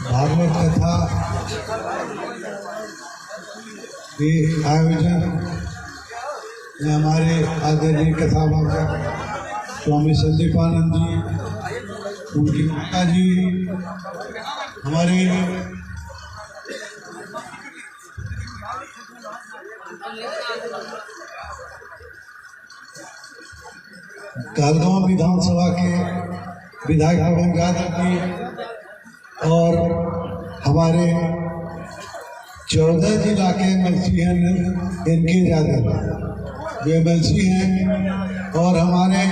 भागवत कथा के आयोजन में हमारे आदरणीय कथावाचक स्वामी संदीपानंद जी, उनकी माता जी, हमारे कहलगांव विधानसभा के विधायक भवन यादव जी और हमारे 14 जिला के एमएलसी हैं इनके यादव जो एमएलसी हैं, और हमारे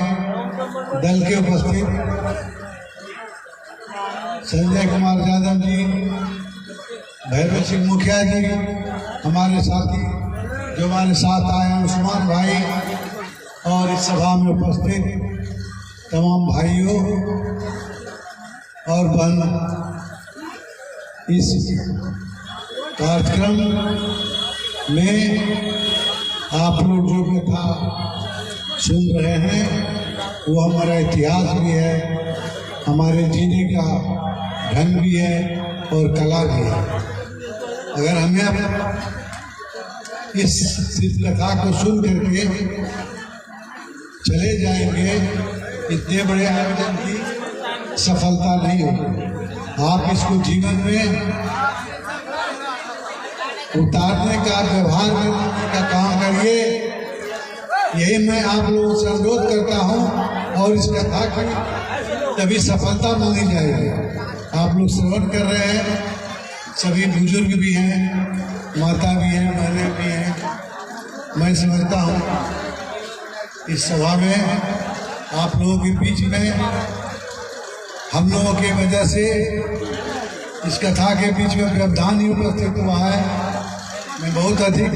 दल के उपस्थित संजय कुमार यादव जी, भैरव सिंह मुखिया जी, हमारे साथी जो हमारे साथ आए हैं उस्मान भाई, और इस सभा में उपस्थित तमाम भाइयों और बहन, इस कार्यक्रम में आप लोग जो कथा सुन रहे हैं वो हमारा इतिहास भी है, हमारे जीने का ढंग भी है और कला भी है। अगर हमें इस कथा को सुन करके चले जाएंगे, इतने बड़े आयोजन की सफलता नहीं होगी। आप इसको जीवन में उतारने का, व्यवहार में लाने का काम करिए, यही मैं आप लोगों से अनुरोध करता हूं। और इस कथा की तभी सफलता मानी जाएगी। आप लोग श्रवण कर रहे हैं, सभी बुजुर्ग भी हैं, माता भी हैं, बहनें भी हैं। मैं समझता हूं इस सभा में आप लोगों के बीच में हम लोगों की वजह से इस कथा के बीच में व्यवधान ही उपस्थित हुआ है। मैं बहुत अधिक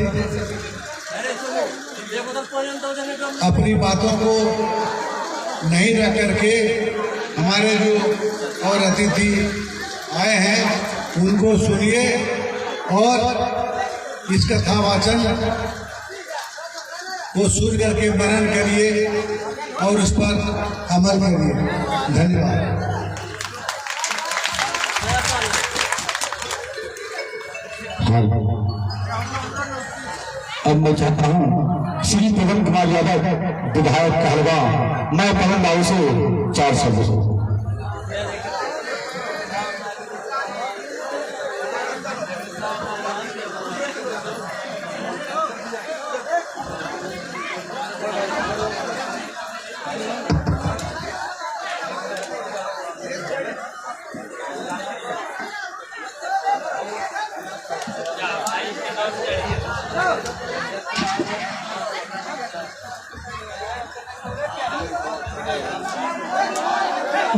अपनी बातों को नहीं रख करके हमारे जो और अतिथि आए हैं उनको सुनिए और इस कथावाचन को सुन करके मनन करिए और उस पर अमल करिए। धन्यवाद। अब मैं चाहता हूँ श्री पवन कुमार यादव विधायक कहलगांव, मैं पवन बाबू से 4 शब्द।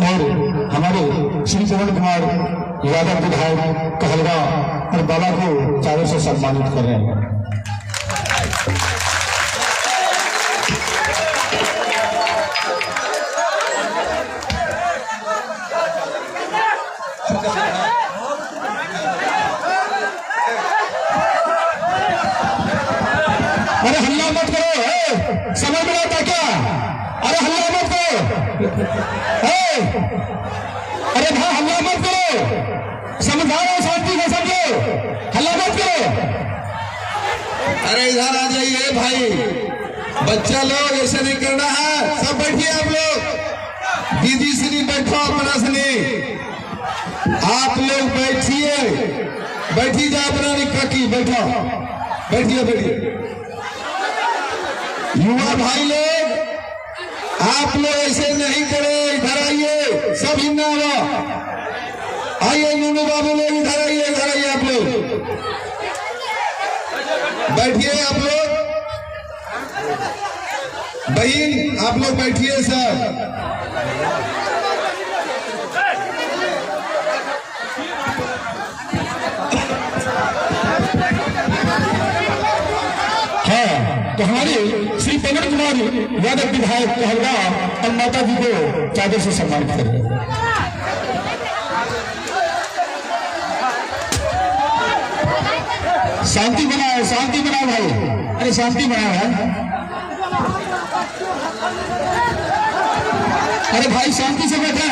और हमारे श्री पवन कुमार यादव विधायक कहलगांव और बाबा को चारों से सम्मानित कर रहे हैं। अरे हल्ला मत करो, समझ में आता क्या? अरे हल्ला मत करो, अरे भाई हल्ला मत करो, समझा रहे शांति से समझो, हल्ला मत करो। अरे इधर आ जाइए भाई, बच्चा लोग ऐसे नहीं करना है। सब बैठिए आप लोग, दीदी श्री बैठो, अपना श्री आप लोग बैठिए, बैठी जा अपना काकी, बैठो, बैठिए बैठिए। युवा भाई लोग आप लोग ऐसे नहीं करे, इधर आइए, सब हिन्ना हुआ, आइए नूनू बाबू लोग इधर आइए, इधर आइए आप लोग, बैठिए आप लोग, बहन आप लोग बैठिए सर। तो हमारे श्री पवन कुमार यादव विधायक कहलगा और माता जी को चादर से सम्मानित करेंगे। शांति बनाओ भाई, अरे शांति बनाओ भाई, अरे भाई शांति से बैठे,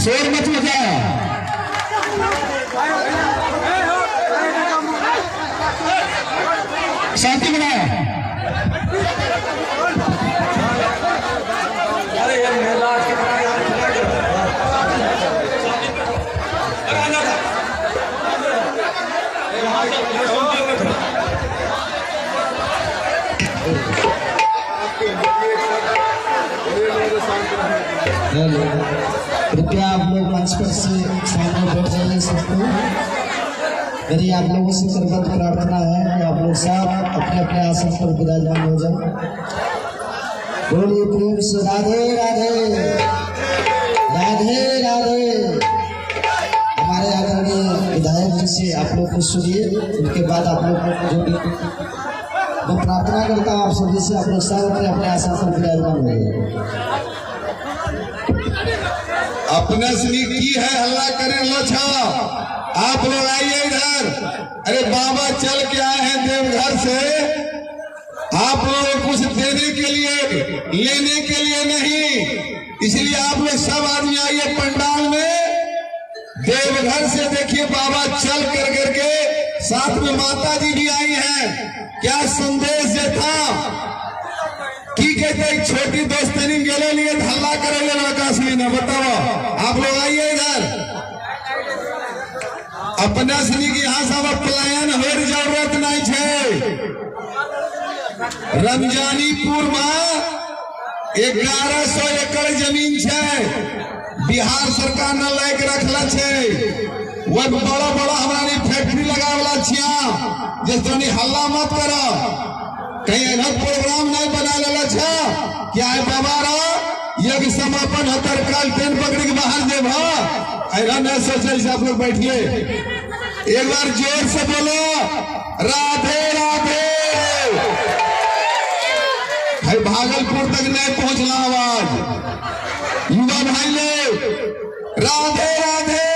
शोर मत मचाओ। शांति बनाओ। कृपया आप लोग मंच पर से सामने बैठ जाइए सबको। मेरी आप लोगों से सर्वत्र प्रार्थना है कि आप लोग सब अपने अपने आसन पर विराजमान हो जाए। बोलिए प्रेम से राधे राधे राधे राधे। हमारे आदरणीय विधायक जी से आप लोग कुछ सुनिए, उनके बाद आप लोग जो भी मैं प्रार्थना करता हूँ आप सभी से, आप लोग सब अपने अपने आसन पर विराजमान हो जाए। अपना स्नी की है हल्ला करे लछा, आप लोग आइए इधर। अरे बाबा चल के आए हैं देवघर से, आप लोग कुछ देने के लिए लेने के लिए नहीं, इसलिए आप लोग सब आदमी आइए पंडाल में। देवघर से देखिए बाबा चल कर करके, साथ में माता जी भी आई हैं। क्या संदेश ये था की कहते छोटी दोस्तनी गेले लिए हल्ला करे ले लड़कासली ना बताओ। आप लोग आइए इधर, अपना सनी की यहाँ सब पलायन हो जरूरत नहीं है। रमजानीपुर में 1100 एकड़ जमीन है, बिहार सरकार न लायक रखला है। वो बड़ा बड़ा हमारी फैक्ट्री लगावला छिया, जिस तरह हल्ला मत करो, कहीं अलग प्रोग्राम नहीं बना लेला छा। क्या है बाबा यज्ञ समापन होकर कल ट्रेन पकड़ के बाहर देव ऐसा नहीं सोचे से आप लोग बैठिए। एक बार जोर से बोलो राधे राधे। भाई भागलपुर तक नहीं पहुंचना आवाज, युवा भाई लोग राधे राधे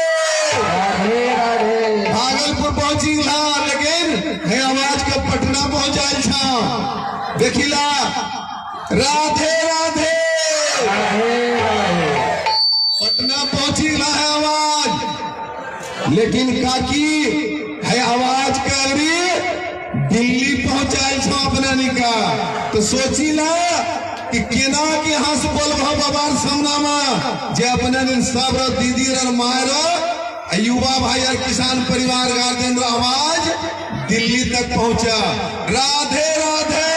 भागलपुर पहुंची ला, लेकिन है आवाज का पटना पहुंचाई छा। देखिला राधे राधे पटना पहुंची ला है आवाज, लेकिन काकी है आवाज करी दिल्ली पहुंचाई छा अपना निका। तो सोची ला कि केना के यहाँ से बोल बाबार सामना में जे अपने सब दीदी और मायरो युवा भाई और किसान परिवार गार्जियन आवाज दिल्ली तक पहुंचा। राधे राधे।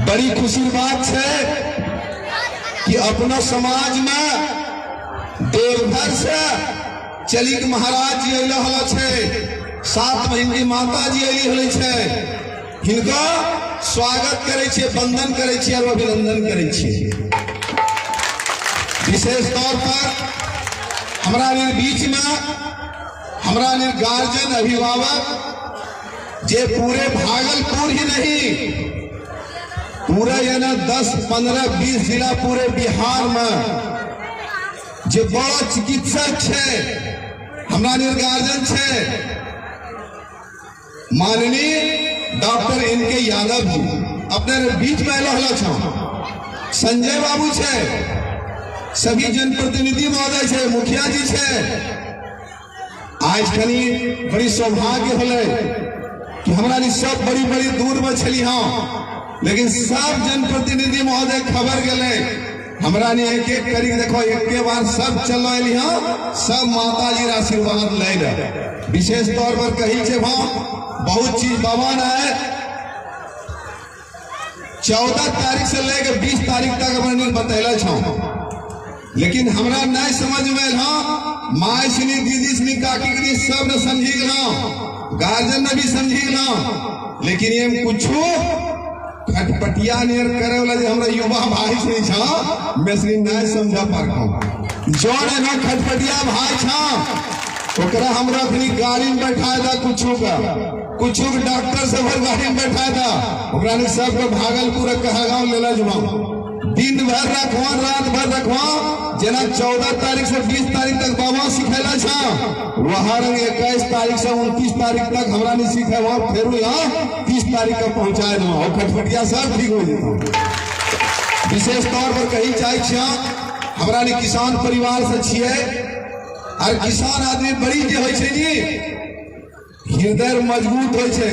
बड़ी खुशी बात है कि अपना समाज में देवघर से चलिक महाराज जी अल है, 7 बहन की माता जी अली है, हिनका स्वागत करे छे, वंदन करे छे और अभिनंदन करे छे। विशेष तौर पर हमारा बीच में हमारा गार्जियन अभिभावक जे पूरे भागलपुर ही नहीं, पूरे 10, 15, 20 जिला पूरे बिहार में जो बड़ा चिकित्सक है हमारा गार्जियन है, माननीय डॉक्टर इनके यादव जी अपने बीच में रहला छा। संजय बाबू है, सभी जनप्रतिनिधि महोदय है, मुखिया जी है। आज खनी बड़ी सौभाग्य होले कि हमारा सब बड़ी बड़ी दूर में छली हाँ, लेकिन सब जनप्रतिनिधि महोदय खबर गए हमरा ने एक एक करी देखो एक के बार सब चल रही हाँ, सब माता जी आशीर्वाद ले। विशेष तौर पर कही छे वहां बहुत चीज भवन है। 14 तारीख से लेकर 20 तारीख तक अपने बतैला छा, लेकिन हमरा नहीं समझ में हाँ। माँ सुनी, दीदी सुनी, काकी सुनी, सब ने समझी गला, गार्जियन ने भी समझी गला, लेकिन ये कुछ खटपटिया नियर करे वाला जो हमरा युवा भाई से छा, मैं नहीं समझा पार जो है ना खटपटिया भाई छा। ओकरा हमरा अपनी गाड़ी में बैठाया था, कुछ के डॉक्टर से भर गाड़ी में बैठाया था, ओकरा ने सबके भागलपुर कहलगांव लेला जुआ, दिन भर रखवा रात भर रखवा, जना 14 तारीख से 20 तारीख तक बाबा सिखेला छा, वहां रंग 21 तारीख से 29 तारीख तक हमरा नहीं सीखे, वहां फिर यहाँ 30 तारीख तक पहुंचाए दो और खटपटिया सब ठीक हो जाता। विशेष तौर पर कही चाहे छा हमरा ने किसान परिवार से छिए, और किसान आदमी बड़ी जे होय छै जी, हृदय मजबूत होय छै,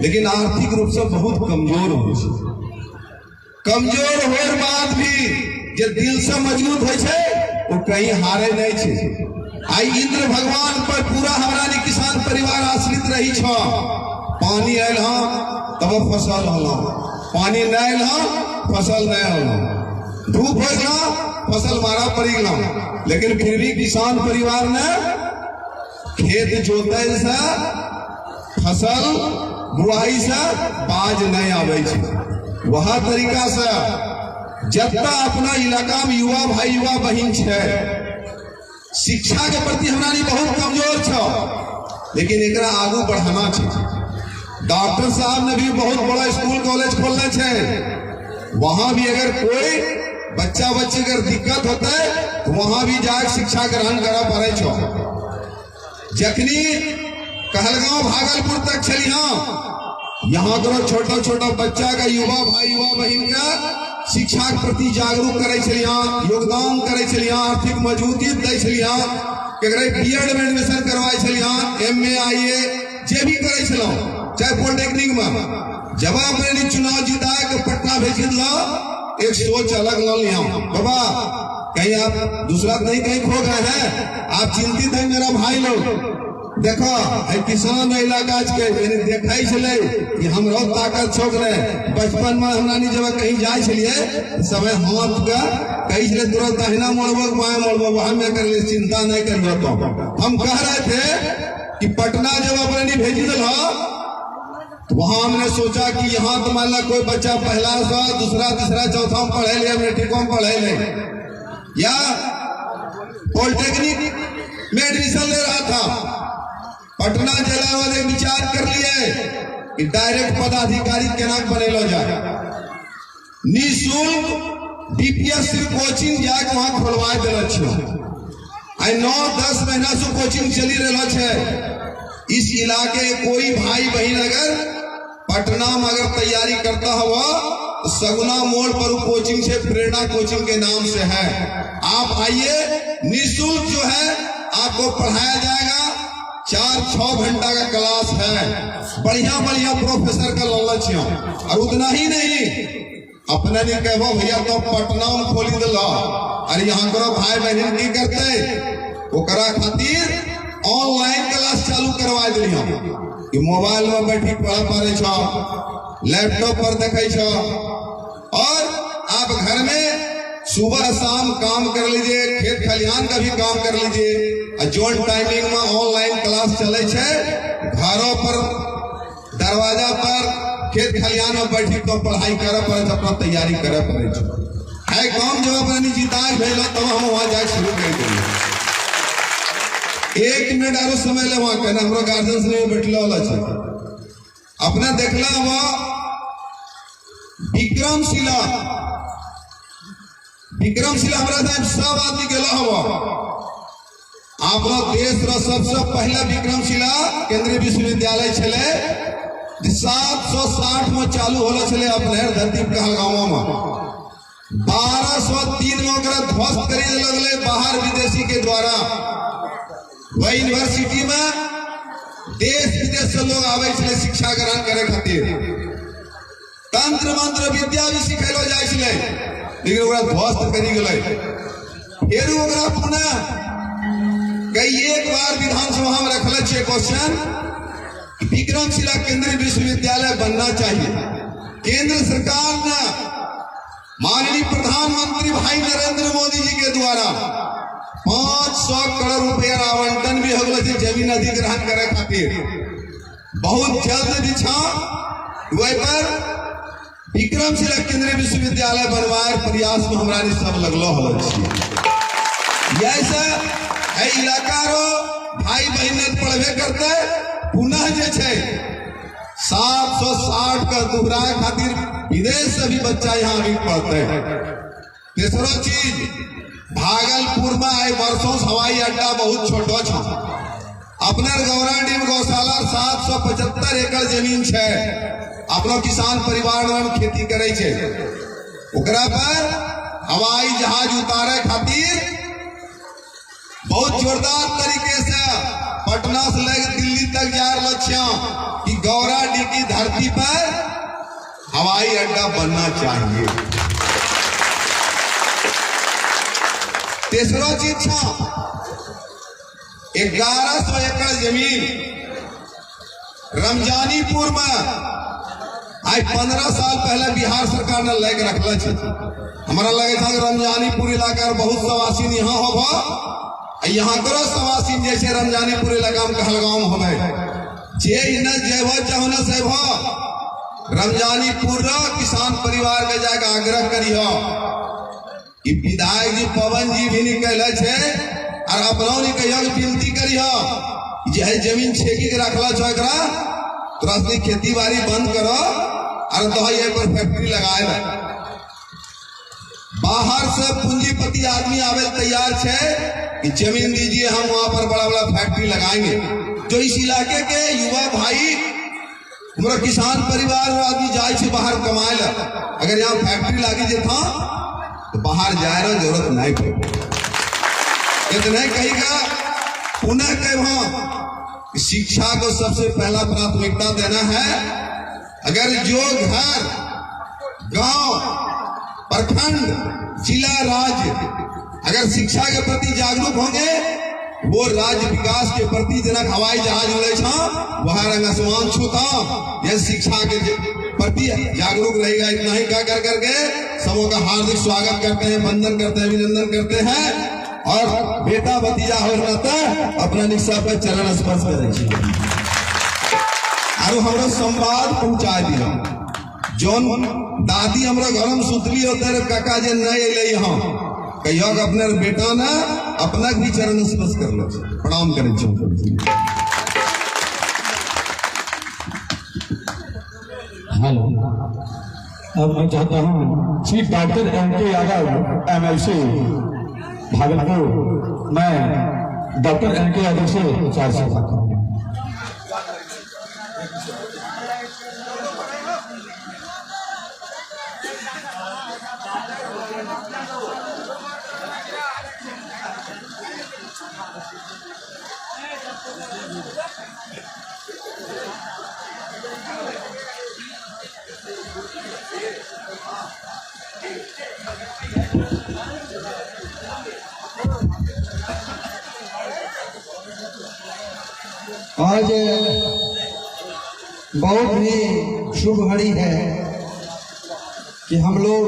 लेकिन आर्थिक रूप से बहुत कमजोर होय छै। कमजोर होए बाद भी जे दिल से मजबूत होय छै वो कहीं हारे नहीं छै। आई इंद्र भगवान पर पूरा हमरा ने किसान परिवार आश्रित रही छ। पानी आयल तब फसल होला, पानी नहीं आयल फसल नहीं होला, धूप हो फसल मारा पड़ी गला, लेकिन फिर भी किसान परिवार ने खेत जोते से फसल बुआई से बाज नहीं आवे छै। वह तरीका से जत्ता अपना इलाका में युवा भाई युवा बहन है, शिक्षा के प्रति हमरा बहुत कमजोर छ, लेकिन एकरा आगू बढ़ाना छै। डॉक्टर साहब ने भी बहुत बड़ा स्कूल कॉलेज खोलना है, वहां भी अगर कोई बच्चा बच्ची अगर दिक्कत होता है तो वहां भी जाकर शिक्षा ग्रहण करा पड़े छो। जखनी कहलगांव भागलपुर तक चलिया, यहाँ तो छोटा छोटा बच्चा का युवा भाई युवा बहन का शिक्षा के प्रति जागरूक करे छलिया, योगदान करे छलिया, आर्थिक मजबूती दे छलिया, बीएड में एडमिशन करवाए छलिया, MA IA जे भी करे छलो, चाहे पॉलिटेक्निक में। जब आपने चुनाव जीता के पटना भेज दिला, एक सोच अलग न लिया बाबा, कहीं आप दूसरा नहीं कहीं खो गए हैं, आप चिंतित हैं मेरा भाई लोग। देखो किसान इलाका के मैंने देखा चले कि हम ताकत छोक रहे, बचपन में हमरा जब कहीं जाए छलिए समय हाथ का कही चले तुरंत दहिना मोड़बो बाएं मोड़बो, वहां में कर ले, चिंता नहीं करियो। तो हम कह रहे थे कि पटना जब अपने भेजी दिल तो वहां हमने सोचा कि यहाँ तो मान ला कोई बच्चा पहला सा दूसरा तीसरा चौथा में पढ़े ले, मेट्रिको में पढ़े ले, या पॉलिटेक्निक में एडमिशन ले रहा था। पटना जिला वाले विचार कर लिए कि डायरेक्ट पदाधिकारी केना बनेलो जाए, निःशुल्क DPS कोचिंग जाके वहां खोलवा दिल छो। 9-10 महीना से कोचिंग चली रहा है। इस इलाके कोई भाई बहन अगर पटना में अगर तैयारी करता हुआ तो सगुना मोड़ पर कोचिंग से, प्रेरणा कोचिंग के नाम से है, आप आइए, निःशुल्क जो है आपको पढ़ाया जाएगा। 4-6 घंटा का क्लास है, बढ़िया बढ़िया प्रोफेसर का लालच है। और उतना ही नहीं, अपने ने कहो भैया तो पटना में खोली दिला, अरे यहाँ करो भाई बहन की करते वो करा खातिर ऑनलाइन क्लास चालू करवा दिलिया कि मोबाइल में बैठी पढ़ पारे छो, लैपटॉप पर देखे छो, और आप घर में सुबह शाम काम कर लीजिए, खेत खलिहान का भी काम कर लीजिए। जोन टाइमिंग में ऑनलाइन क्लास चले छे, घरों पर दरवाजा पर खेत खलिहान में बैठी तो पढ़ाई करे पड़े, अपना तैयारी करे पड़े है। काम जब अपने जीता भेजा तब हम वहां जाके शुरू कर देंगे। 1 मिनट आरो समय ले वहां कहना हमरो गार्जियन से बैठला वाला छे। अपना देखला हुआ विक्रमशिला हमारा साहब सब आदमी गेला हुआ। आप देश रो सबसे पहला विक्रमशिला केंद्रीय विश्वविद्यालय छले, 760 में चालू होला छले अपने धरती कहलगांव में। 1203 में ओकरा ध्वस्त करी लगले बाहर विदेशी के द्वारा। वह यूनिवर्सिटी में देश विदेश से लोग आवे छले शिक्षा ग्रहण करे खातिर, तंत्र मंत्र विद्या भी सिखेलो जाय छले, लेकिन ओकरा ध्वस्त करी गेलै। फिर ओकरा पुनः कई एक बार विधानसभा में रखले छे क्वेश्चन, विक्रमशिला केंद्रीय विश्वविद्यालय बनना चाहिए। केंद्र सरकार ने माननीय प्रधानमंत्री भाई नरेंद्र मोदी जी के द्वारा 500 करोड़ रुपया आवंटन भी हो गए जमीन अधिग्रहण करे खातिर। बहुत जल्द बिछा वही पर विक्रमशिला केंद्रीय विश्वविद्यालय बनवाए प्रयास में हमारा सब लगलो हो। ऐसा इलाका रो करते पुनः जे छे 760 का दोहराए खातिर विदेश से भी बच्चा यहाँ भी पढ़ते हैं। तीसरो चीज भागलपुर में आए वर्षों से हवाई अड्डा बहुत छोटो छ। अपने गौराडीह गौशाला 775 एकड़ जमीन छे। अपनो किसान परिवार में खेती करे छे। ओकरा पर हवाई जहाज उतारे खातिर बहुत जोरदार तरीके से पटना से लेकर दिल्ली तक जा लक्ष्य कि गौराडीह की धरती पर हवाई अड्डा बनना चाहिए। तीसरा चीज 1100 एकड़ जमीन रमजानीपुर में आज 15 साल पहले बिहार सरकार ने लेके रखल छे। हमारा लगे था कि रमजानीपुर इलाका बहुत सवासीन यहाँ होगा, यहाँ करो सवासीन जैसे रमजानीपुर इलाका में कहलगांव हमें जे न जेब चाहो न सेब रमजानीपुर किसान परिवार के जाके आग्रह करियो कि विधायक जी पवन जी भी निकल छे और अपनों ने कहियो विनती करियो जे जमीन छेकी के रखला छ एकरा तोरा से खेती बाड़ी बंद करो और तो ये पर फैक्ट्री लगाए ला। बाहर से पूंजीपति आदमी आवे तैयार छे कि जमीन दीजिए हम वहां पर बड़ा बड़ा फैक्ट्री लगाएंगे। जो इस इलाके के युवा भाई हमारा किसान परिवार आदमी जाए छे बाहर कमाए ला, अगर यहाँ फैक्ट्री लागी जे था तो बाहर जाए ना जरूरत नहीं पड़े। इतने कहेगा पुनः कहो शिक्षा को सबसे पहला प्राथमिकता देना है। अगर जो घर गांव प्रखंड जिला राज्य अगर शिक्षा के प्रति जागरूक होंगे वो राज्य विकास के प्रति जनक हवाई जहाज उड़े वह रंग आसमान छूता। यह शिक्षा के प्रति जागरूक रहेगा। इतना ही क्या कर करके सबों का हार्दिक स्वागत करते हैं, वंदन करते हैं, अभिनंदन करते हैं और बेटा भतीजा हो नाता अपना निशा पर चरण स्पर्श करे और हमारा संवाद पहुंचा दिया। जौन दादी हमारा घर में सुतली होते रहे काका जे नहीं अले यहाँ कहियो अपने बेटा ना अपना भी चरण स्पर्श कर लो, प्रणाम करें। हेलो, अब मैं चाहता हूँ Shri doctor MK. Yadav MLC Bhagalpur, मैं डॉक्टर एम.के. यादव से 4 से बात करूँ। आज बहुत ही शुभ घड़ी है कि हम लोग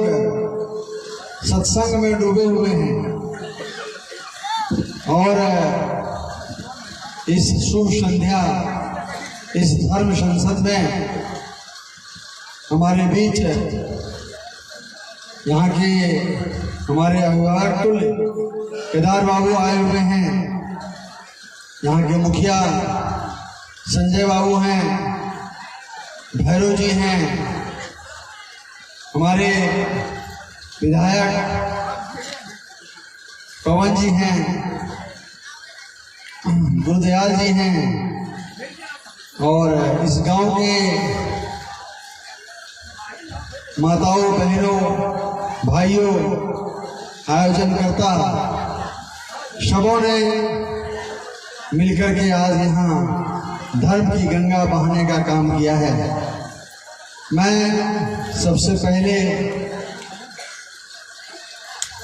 सत्संग में डूबे हुए हैं और इस शुभ संध्या इस धर्म संसद में हमारे बीच यहाँ के हमारे अभिभावक तुल्य केदार बाबू आए हुए हैं, यहाँ के मुखिया संजय बाबू हैं, भैरव जी हैं, हमारे विधायक पवन जी हैं, गुरुदयाल जी हैं और इस गांव के माताओं बहनों भाइयों आयोजनकर्ता सबों ने मिलकर के आज यहाँ धर्म की गंगा बहाने का काम किया है। मैं सबसे पहले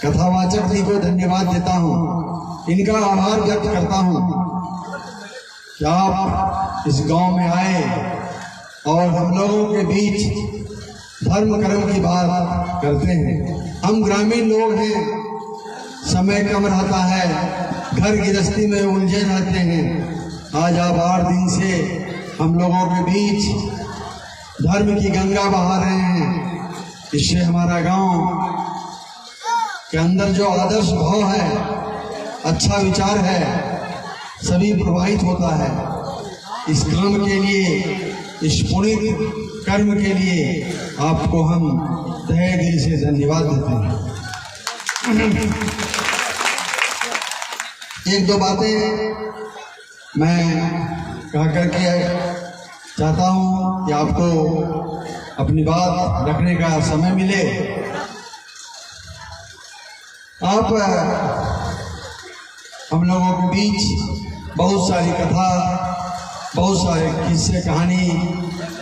कथावाचक जी को धन्यवाद देता हूँ, इनका आभार व्यक्त करता हूँ कि आप इस गांव में आए और हम लोगों के बीच धर्म कर्म की बात करते हैं। हम ग्रामीण लोग हैं, समय कम रहता है, घर गृहस्थी में उलझे रहते हैं। आज आप 8 दिन से हम लोगों के बीच धर्म की गंगा बहा रहे हैं। इससे हमारा गांव के अंदर जो आदर्श भाव है, अच्छा विचार है, सभी प्रभावित होता है। इस काम के लिए, इस पुण्य कर्म के लिए आपको हम तहे दिल से धन्यवाद देते हैं। एक दो बातें मैं कह करके चाहता हूँ कि आपको अपनी बात रखने का समय मिले। आप हम लोगों के बीच बहुत सारी कथा, बहुत सारे किस्से कहानी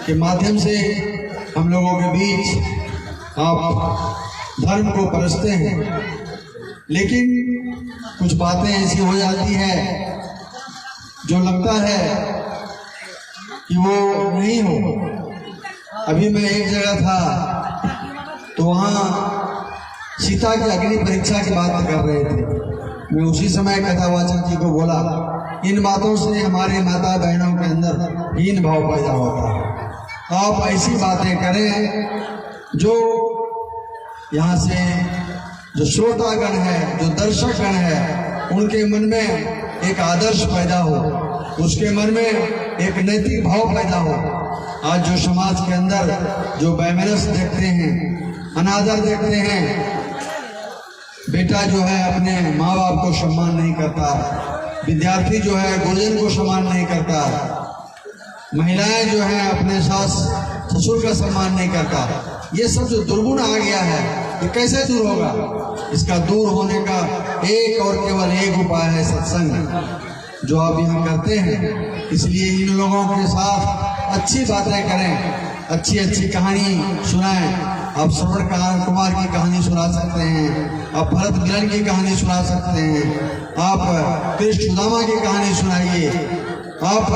के माध्यम से हम लोगों के बीच आप धर्म को परसते हैं, लेकिन कुछ बातें ऐसी हो जाती है जो लगता है कि वो नहीं हो। अभी मैं एक जगह था तो वहाँ सीता की अग्नि परीक्षा की बात कर रहे थे। मैं उसी समय कथावाचक जी को बोला, इन बातों से हमारे माता बहनों के अंदर हीन भाव पैदा होता है। आप ऐसी बातें करें जो यहाँ से जो श्रोतागण है, जो दर्शकगण है, उनके मन में एक आदर्श पैदा हो, उसके मन में एक नैतिक भाव पैदा हो। आज जो समाज के अंदर जो बैमनस देखते हैं, अनादर देखते हैं, बेटा जो है अपने माँ बाप को सम्मान नहीं करता, विद्यार्थी जो है गुरुजन को सम्मान नहीं करता, महिलाएं जो है अपने सास ससुर का सम्मान नहीं करता, ये सब जो दुर्गुण आ गया है ये कैसे दूर होगा? इसका दूर होने का एक और केवल एक उपाय है, सत्संग, जो आप यहाँ करते हैं। इसलिए इन लोगों के साथ अच्छी बातें करें, अच्छी अच्छी कहानी सुनाएं। आप श्रवण कुमार की कहानी सुना सकते हैं, आप भरत मिलन की कहानी सुना सकते हैं, आप कृष्ण सुदामा की कहानी सुनाइए। आप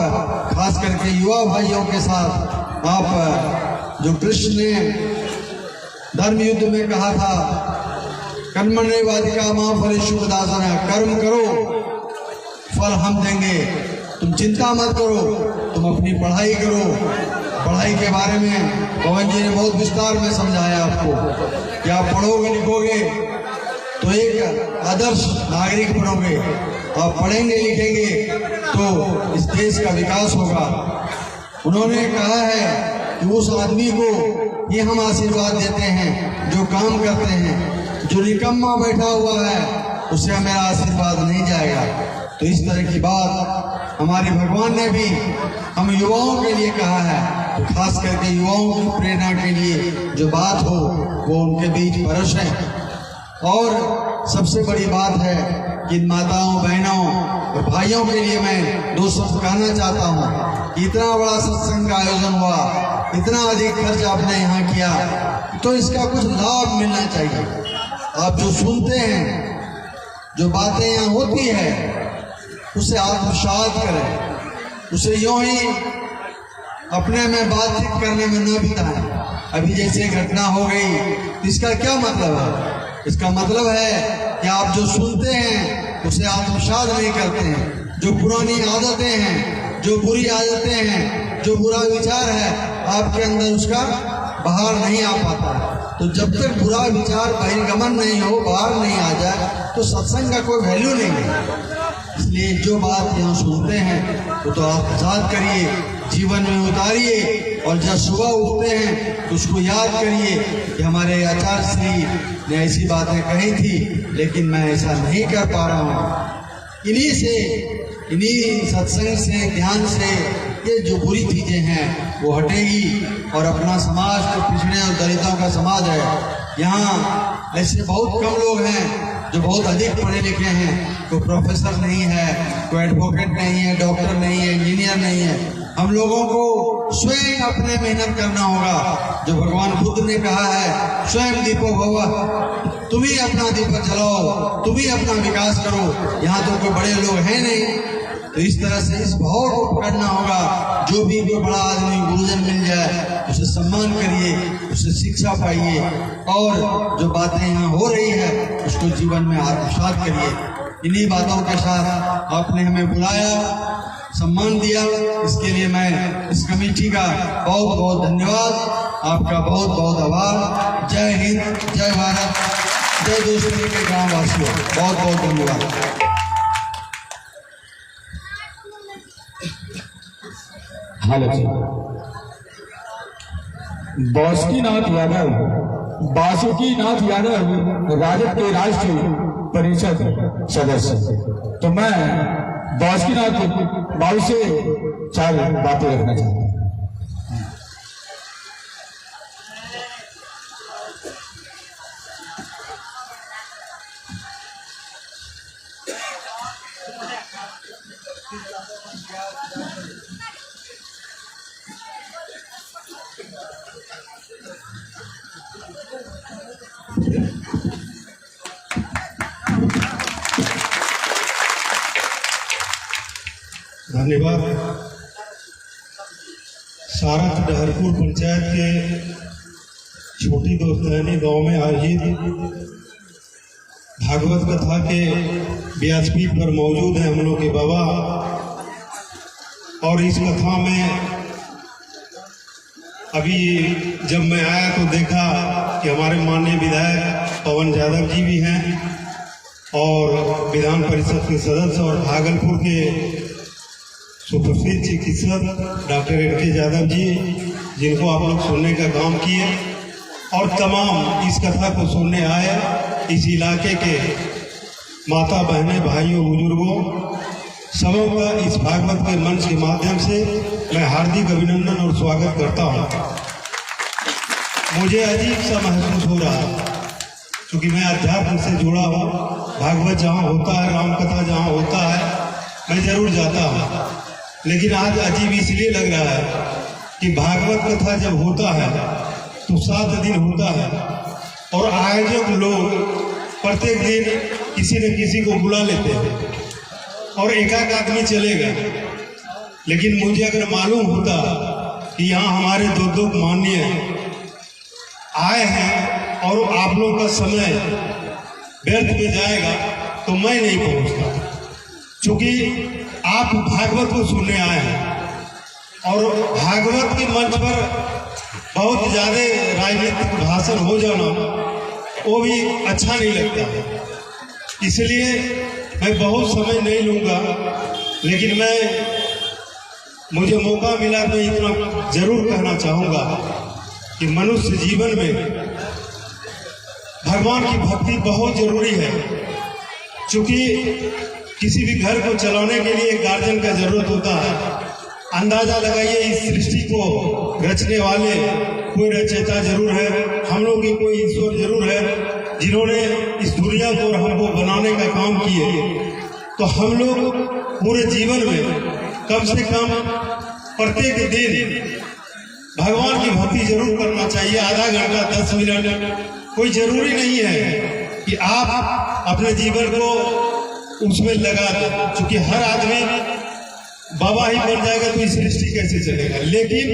खास करके युवा भाइयों के साथ आप जो कृष्ण ने धर्म युद्ध में कहा था, कर्मण्येवाधिकार मां फलेषु कदाचन, कर्म करो फल हम देंगे, तुम चिंता मत करो, तुम अपनी पढ़ाई करो। पढ़ाई के बारे में पवन जी ने बहुत विस्तार में समझाया आपको कि आप पढ़ोगे लिखोगे तो एक आदर्श नागरिक बनोगे, आप पढ़ेंगे लिखेंगे तो इस देश का विकास होगा। उन्होंने कहा है कि उस आदमी को ये हम आशीर्वाद देते हैं जो काम करते हैं, जो निकम्मा बैठा हुआ है उसे हमारा आशीर्वाद नहीं जाएगा। तो इस तरह की बात हमारे भगवान ने भी हम युवाओं के लिए कहा है, तो खास करके युवाओं की प्रेरणा के लिए जो बात हो वो उनके बीच परस है। और सबसे बड़ी बात है कि इन माताओं बहनों और भाइयों के लिए मैं दो शब्द कहना चाहता हूँ। इतना बड़ा सत्संग का आयोजन हुआ, इतना अधिक खर्च आपने यहाँ किया, तो इसका कुछ लाभ मिलना चाहिए। आप जो सुनते हैं, जो बातें यहाँ होती है, उसे आत्मसात करें, उसे यूं ही अपने में बातचीत करने में न बिताएं। अभी जैसे घटना हो गई, तो इसका क्या मतलब है? इसका मतलब है कि आप जो सुनते हैं उसे आत्मसात नहीं करते हैं। जो पुरानी आदतें हैं, जो बुरी आदतें हैं, जो बुरा विचार है आपके अंदर, उसका बाहर नहीं आ पाता। तो जब तक बुरा विचार बहिर्गमन नहीं हो, बाहर नहीं आ जाए, तो सत्संग का कोई वैल्यू नहीं है। इसलिए जो बात यहाँ सुनते हैं वो तो आत्मसात करिए, जीवन में उतारिए, और जब सुबह उठते हैं तो उसको याद करिए कि हमारे आचार्य श्री ने ऐसी बातें कही थी, लेकिन मैं ऐसा नहीं कर पा रहा हूँ। इन्हीं सत्संग से, ज्ञान से ये जो बुरी चीजें हैं वो हटेगी, और अपना समाज तो पिछड़े और दलितों का समाज है। यहाँ ऐसे बहुत कम लोग हैं जो बहुत अधिक पढ़े लिखे हैं, कोई प्रोफेसर नहीं है, कोई एडवोकेट नहीं है, डॉक्टर नहीं है, इंजीनियर नहीं है। हम लोगों को स्वयं अपने मेहनत करना होगा। जो भगवान बुद्ध ने कहा है, स्वयं दीपो भव, तुम ही अपना दीपक जलाओ, तुम ही अपना विकास करो। यहाँ तो कोई बड़े लोग हैं नहीं, तो इस तरह से इस भाव को पकड़ना होगा। जो भी कोई बड़ा आदमी गुरुजन मिल जाए उसे सम्मान करिए, उसे शिक्षा पाइए, और जो बातें यहाँ हो रही है उसको जीवन में आत्मसात करिए। इन्हीं बातों के साथ आपने हमें बुलाया, सम्मान दिया, इसके लिए मैं इस कमेटी का बहुत बहुत धन्यवाद, आपका बहुत बहुत आभार। जय हिंद, जय भारत, जय दोस्ती के गाँव वासियों, बहुत बहुत धन्यवाद। हालांकि बासुकीनाथ यादव राजद के राष्ट्रीय परिषद सदस्य, तो मैं बासुकीनाथ बाबू से 4 बातें रखना चाहता हूँ। धन्यवाद। सारथ डहरपुर पंचायत के छोटी दोस्तानी गांव में आयोजित भागवत कथा के व्यासपीठ पर मौजूद हैं हम लोग के बाबा, और इस कथा में अभी जब मैं आया तो देखा कि हमारे माननीय विधायक पवन यादव जी भी हैं और विधान परिषद के सदस्य और भागलपुर के सुप्रसिद्ध चिकित्सक डॉक्टर एन.के. यादव जी, जिनको आप लोग सुनने का काम किए, और तमाम इस कथा को सुनने आए इस इलाके के माता बहनें, भाइयों, बुजुर्गों, सबों का इस भागवत के मंच के माध्यम से मैं हार्दिक अभिनंदन और स्वागत करता हूँ। मुझे अजीब सा महसूस हो रहा है क्योंकि मैं अध्यात्म से जुड़ा हूँ। भागवत जहाँ होता है, राम कथा जहाँ होता है, मैं जरूर जाता हूँ, लेकिन आज अजीब इसलिए लग रहा है कि भागवत कथा जब होता है तो 7 दिन होता है और आयोजक लोग प्रत्येक दिन किसी न किसी को बुला लेते हैं और एक आदमी चलेगा। लेकिन मुझे अगर मालूम होता कि यहाँ हमारे 2 माननीय आए हैं और आप लोग का समय व्यर्थ में जाएगा तो मैं नहीं पहुँचता, क्योंकि आप भागवत को सुनने आए हैं और भागवत के मंच पर बहुत ज़्यादा राजनीतिक भाषण हो जाना वो भी अच्छा नहीं लगता। इसलिए मैं बहुत समय नहीं लूँगा, लेकिन मुझे मौका मिला तो इतना जरूर कहना चाहूँगा कि मनुष्य जीवन में भगवान की भक्ति बहुत जरूरी है, क्योंकि किसी भी घर को चलाने के लिए गार्जियन का जरूरत होता है। अंदाजा लगाइए, इस सृष्टि को रचने वाले कोई रचयिता जरूर है, हम लोग के कोई ईश्वर जरूर है जिन्होंने इस दुनिया को और हमको बनाने का काम किए। तो हम लोग पूरे जीवन में कम से कम प्रत्येक दिन भगवान की भक्ति जरूर करना चाहिए। आधा घंटा, 10 मिनट, कोई जरूरी नहीं है कि आप अपने जीवन को उसमें लगा दे, क्योंकि हर आदमी बाबा ही बन जाएगा तो इस सृष्टि कैसे चलेगा। लेकिन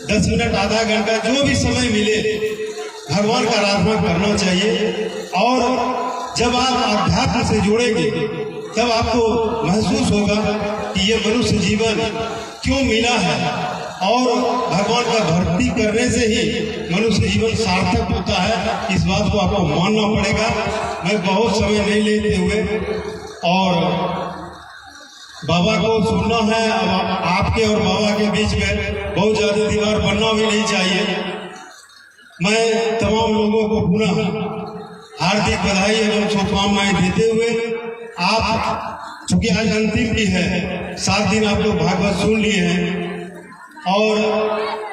10 मिनट, आधा घंटा, जो भी समय मिले भगवान का आराधना करना चाहिए। और जब आप अध्यात्म से जुड़ेंगे तब आपको महसूस होगा कि ये मनुष्य जीवन क्यों मिला है, और भगवान का भक्ति करने से ही मनुष्य जीवन सार्थक होता है। इस बात को आपको मानना पड़ेगा। मैं बहुत समय नहीं लेते हुए और बाबा को सुनना है। अब आपके और बाबा के बीच में बहुत ज़्यादा दीवार बनना भी नहीं चाहिए। मैं तमाम लोगों को पुनः हार्दिक बधाई एवं शुभकामनाएं देते हुए, आप चूंकि आज अंतिम भी है, 7 दिन आप लोग भागवत सुन लिए हैं और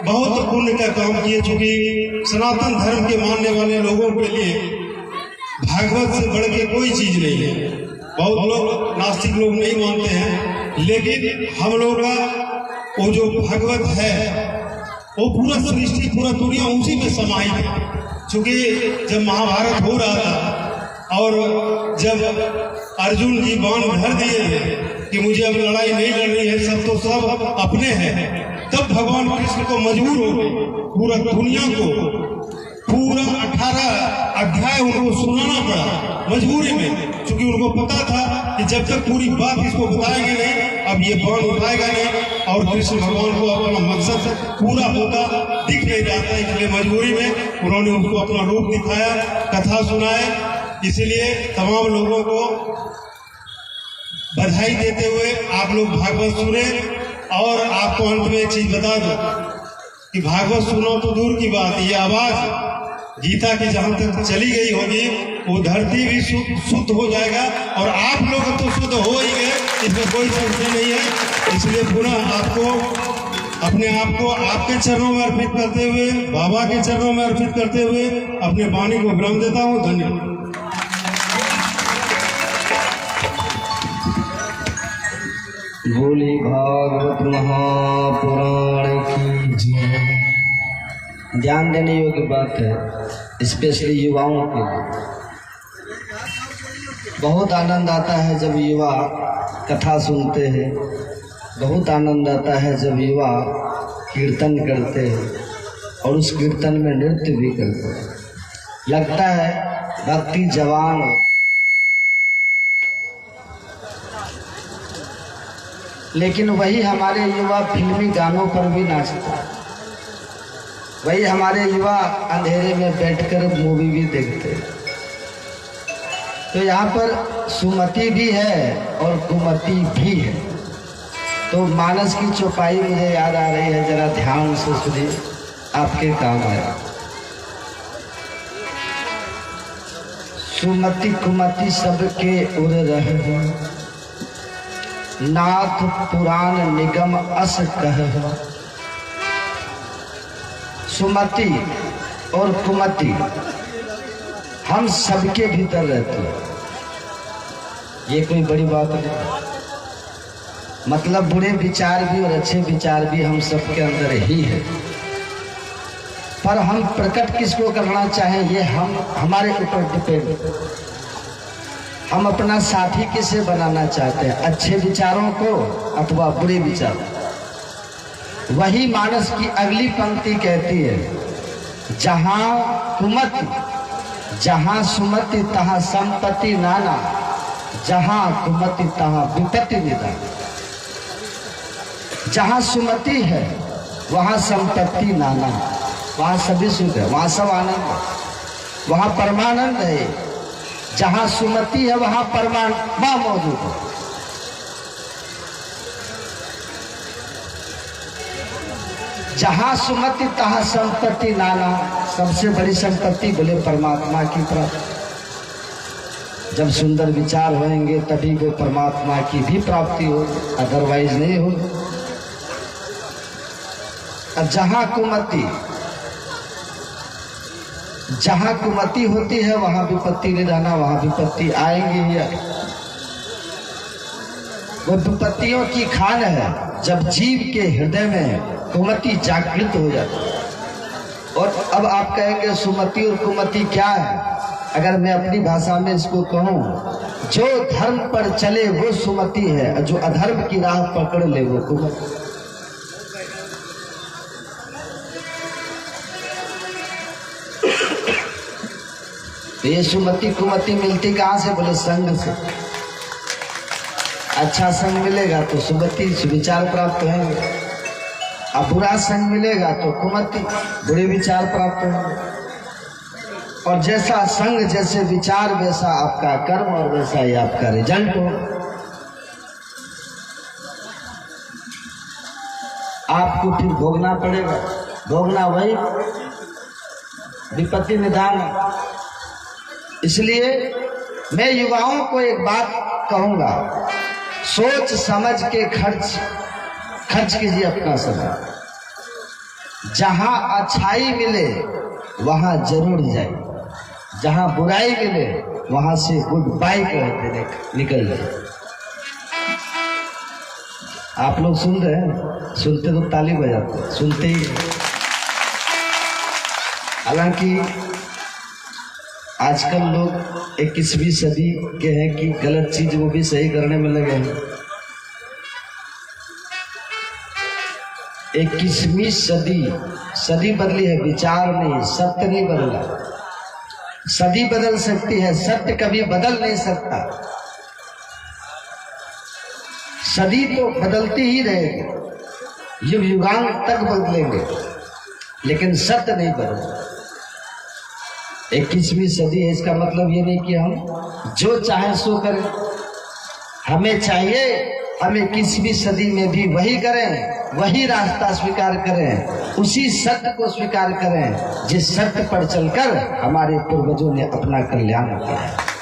बहुत पुण्य का काम किए, चूंकि सनातन धर्म के मानने वाले लोगों के लिए भागवत से बढ़ के कोई चीज नहीं है। बहुत लोग नास्तिक लोग नहीं मानते हैं, लेकिन हम लोग का वो जो भागवत है वो पूरा सृष्टि, पूरा दुनिया उसी में समाहित है। क्योंकि जब महाभारत हो रहा था और जब अर्जुन जी बाण भर दिए थे कि मुझे अब लड़ाई नहीं लड़नी है, सब तो सब अपने हैं, तब भगवान कृष्ण को मजबूर हो गए पूरा दुनिया को पूरा 18 अध्याय उनको सुनाना पड़ा मजबूरी में, क्योंकि उनको पता था कि जब तक पूरी बात इसको बताएंगे नहीं, अब ये बाण उठाएगा नहीं और कृष्ण भगवान को अपना मकसद पूरा होता दिख नहीं जाता। इसलिए मजबूरी में उन्होंने उसको अपना रूप दिखाया, कथा सुनाए। इसलिए तमाम लोगों को बधाई देते हुए आप लोग भागवत सुने और आपको अंत में एक चीज बता दूं कि भागवत सुनो तो दूर की बात, ये आवाज गीता की जहां तक चली गई होगी वो धरती भी शुद्ध हो जाएगा और आप लोग तो शुद्ध हो ही गए, इसमें कोई संशय नहीं है। इसलिए पुनः आपको अपने आप को आपके चरणों में अर्पित करते हुए, बाबा के चरणों में अर्पित करते हुए अपने वाणी को विराम देता हूँ। धन्यवाद। बोले भागवत महापुराण की जय। ध्यान देने योग्य बात है, स्पेशली युवाओं के लिए। बहुत आनंद आता है जब युवा कथा सुनते हैं, बहुत आनंद आता है जब युवा कीर्तन करते हैं और उस कीर्तन में नृत्य भी करते हैं। लगता है भक्ति जवान हो, लेकिन वही हमारे युवा फिल्मी गानों पर भी नाचते हैं, वही हमारे युवा अंधेरे में बैठकर मूवी भी देखते हैं। तो यहाँ पर सुमति भी है और कुमति भी है। तो मानस की चौपाई मुझे याद आ रही है, जरा ध्यान से सुनिए, आपके काम आएगा। सुमति कुमति सबके उर रहे, नाथ पुराण निगम अस कह। सुमति और कुमति हम सबके भीतर रहती है, ये कोई बड़ी बात नहीं। मतलब बुरे विचार भी और अच्छे विचार भी हम सबके अंदर ही है, पर हम प्रकट किसको करना चाहें ये हमारे ऊपर डिपेंड। हम अपना साथी किसे बनाना चाहते हैं, अच्छे विचारों को अथवा बुरे विचारों। वही मानस की अगली पंक्ति कहती है, जहां कुमति जहां सुमति तहां संपत्ति नाना, जहां कुमति तहां विपत्ति निदान। जहां सुमति है वहां संपत्ति नाना, वहां सभी सुख है, वहां सब आनंद है, वहां परमानंद है। जहां सुमति है वहां परमात्मा मौजूद है। जहां सुमति तहां संपत्ति नाना, सबसे बड़ी संपत्ति बोले परमात्मा की प्राप्ति। जब सुंदर विचार होंगे तभी वो परमात्मा की भी प्राप्ति हो, अदरवाइज नहीं हो। और जहां कुमति होती है वहां विपत्ति नहीं रहना, वहां विपत्ति आएंगी ही। वो विपत्तियों की खान है जब जीव के हृदय में कुमति जागृत हो जाती है। और अब आप कहेंगे सुमति और कुमति क्या है? अगर मैं अपनी भाषा में इसको कहूं, जो धर्म पर चले वो सुमति है और जो अधर्म की राह पकड़ ले वो कुमति। तो ये सुमति कुमति मिलती कहां से? बोले संग से। अच्छा संग मिलेगा तो सुमति विचार प्राप्त होंगे, अब बुरा संग मिलेगा तो कुमति बुरे विचार प्राप्त होंगे। और जैसा संग जैसे विचार वैसा आपका कर्म और वैसा ही आपका रिजल्ट हो। आपको फिर भोगना पड़ेगा, भोगना वही विपत्ति निदान। इसलिए मैं युवाओं को एक बात कहूंगा, सोच समझ के खर्च कीजिए अपना समय। जहां अच्छाई मिले वहां जरूर जाए, जहां बुराई मिले वहां से गुड बाय कहते निकल जाए। आप लोग सुन रहे हैं? सुनते तो ताली बजाते, सुनते ही। हालांकि आजकल लोग 21वीं सदी के हैं कि गलत चीज वो भी सही करने में लगे हैं। 21वीं सदी बदली है, विचार नहीं, सत्य नहीं बदला। सदी बदल सकती है, सत्य कभी बदल नहीं सकता। सदी तो बदलती ही रहेगी, युग युगांत तक बदलेंगे, लेकिन सत्य नहीं बदलेगा। 21वीं सदी है, इसका मतलब ये नहीं कि हम जो चाहे सो करें। हमें चाहिए हमें किसी भी सदी में भी वही करें, वही रास्ता स्वीकार करें, उसी सत्य को स्वीकार करें जिस सत्य पर चलकर हमारे पूर्वजों ने अपना कल्याण किया।